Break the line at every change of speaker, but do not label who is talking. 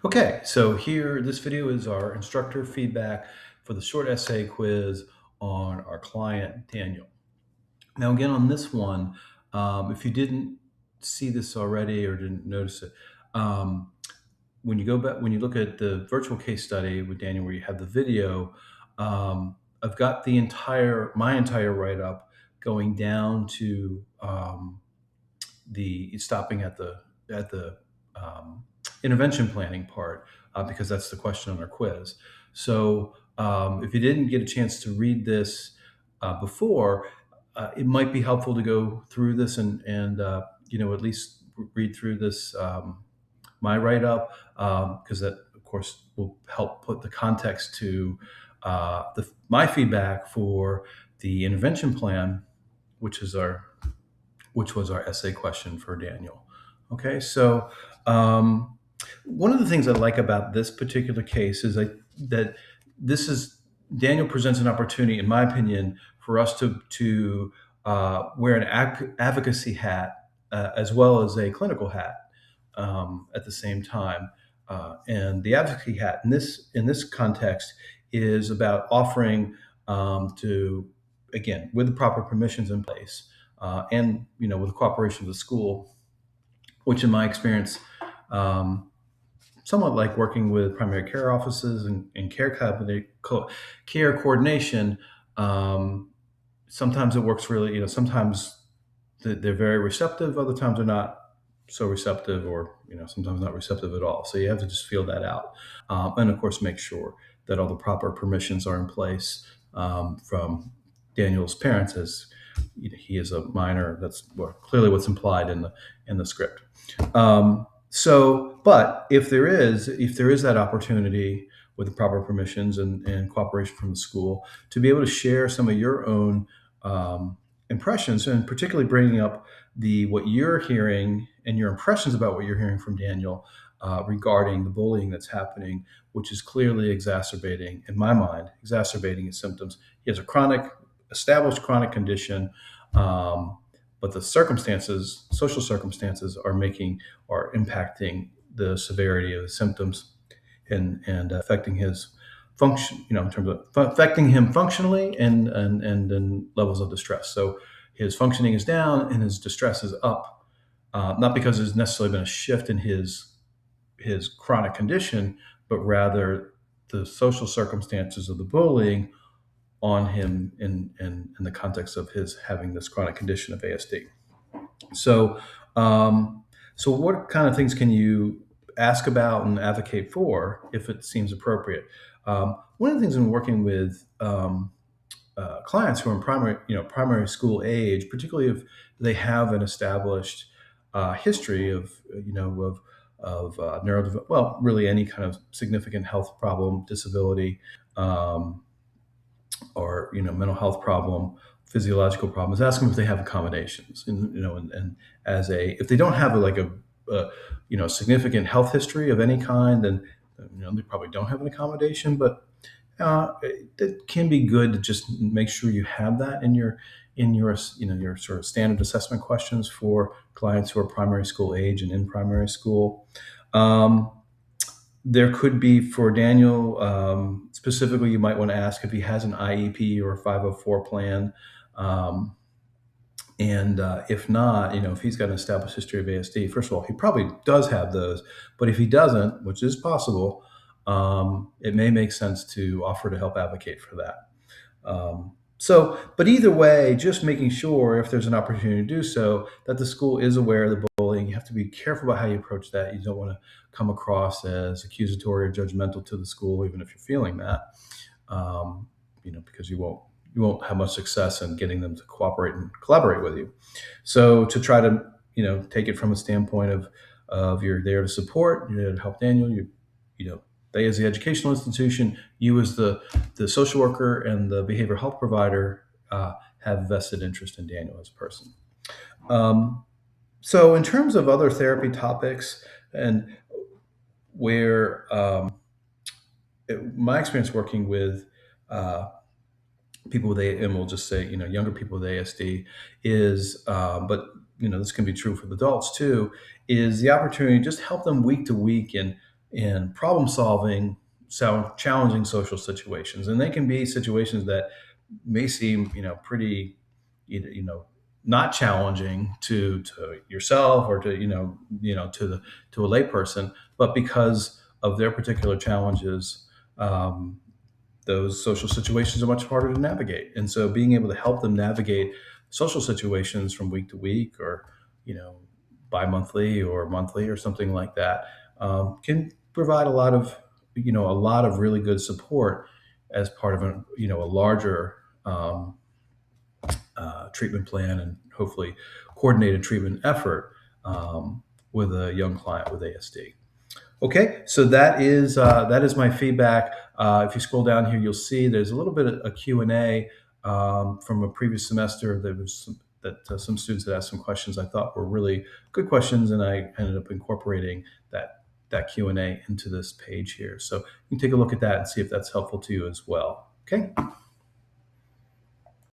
Okay, so here, this video is our instructor feedback for the short essay quiz on our client, Daniel. Now, again, on this one, if you didn't see this already or didn't notice it, um, when you go back, when you look at the virtual case study with Daniel, where you have the video, I've got my entire write-up going down to the stopping at the um, intervention planning part because that's the question on our quiz. So if you didn't get a chance to read this before, it might be helpful to go through this and at least read through this my write up because that of course will help put the context to my feedback for the intervention plan, which is our which was our essay question for Daniel. Okay, so one of the things I like about this particular case is that this is Daniel presents an opportunity, in my opinion, for us to wear an advocacy hat as well as a clinical hat at the same time. And the advocacy hat in this context is about offering to, again, with the proper permissions in place, and with the cooperation of the school, which in my experience, somewhat like working with primary care offices and care coordination. Sometimes it works really. Sometimes they're very receptive. Other times they're not so receptive, or sometimes not receptive at all. So you have to just feel that out, and of course make sure that all the proper permissions are in place from Daniel's parents, as he is a minor. That's clearly what's implied in the script. But if there is that opportunity with the proper permissions and cooperation from the school to be able to share some of your own impressions, and particularly bringing up what you're hearing and your impressions about what you're hearing from Daniel regarding the bullying that's happening, which is clearly exacerbating, in my mind, exacerbating his symptoms. He has a established chronic condition, but the social circumstances, are impacting the severity of the symptoms and affecting his function, in terms of affecting him functionally and in levels of distress. So his functioning is down and his distress is up, not because there's necessarily been a shift in his chronic condition, but rather the social circumstances of the bullying on him in the context of his having this chronic condition of ASD. So, so what kind of things can you ask about and advocate for if it seems appropriate? One of the things in working with clients who are in primary school age, particularly if they have an established history of really any kind of significant health problem, disability, or mental health problem, physiological problems, ask them if they have accommodations, and if they don't have a significant health history of any kind, then they probably don't have an accommodation. But it can be good to just make sure you have that in your your sort of standard assessment questions for clients who are primary school age and in primary school. There could be, for Daniel specifically, you might want to ask if he has an IEP or a 504 plan. And if not, if he's got an established history of ASD, first of all, he probably does have those. But if he doesn't, which is possible, it may make sense to offer to help advocate for that. But either way, just making sure, if there's an opportunity to do so, that the school is aware of the bullying. You have to be careful about how you approach that. You don't want to come across as accusatory or judgmental to the school, even if you're feeling that, because you won't have much success in getting them to cooperate and collaborate with you. So to try to take it from a standpoint of you're there to support, you're there to help Daniel. They, as the educational institution, you as the social worker and the behavioral health provider, have vested interest in Daniel as a person. So in terms of other therapy topics, and where my experience working with people with and we'll just say younger people with ASD is, but this can be true for the adults too, is the opportunity to just help them week to week and in problem solving challenging social situations, and they can be situations that may seem pretty you know not challenging to yourself or to to a layperson, but because of their particular challenges, um, those social situations are much harder to navigate. And so being able to help them navigate social situations from week to week, or you know bi-monthly or monthly or something like that, can provide a lot of really good support as part of a larger treatment plan, and hopefully coordinated treatment effort with a young client with ASD. Okay, so that is my feedback. If you scroll down here, you'll see there's a little bit of a Q&A from a previous semester. There was some students that asked some questions I thought were really good questions, and I ended up incorporating that Q&A into this page here. So you can take a look at that and see if that's helpful to you as well. Okay.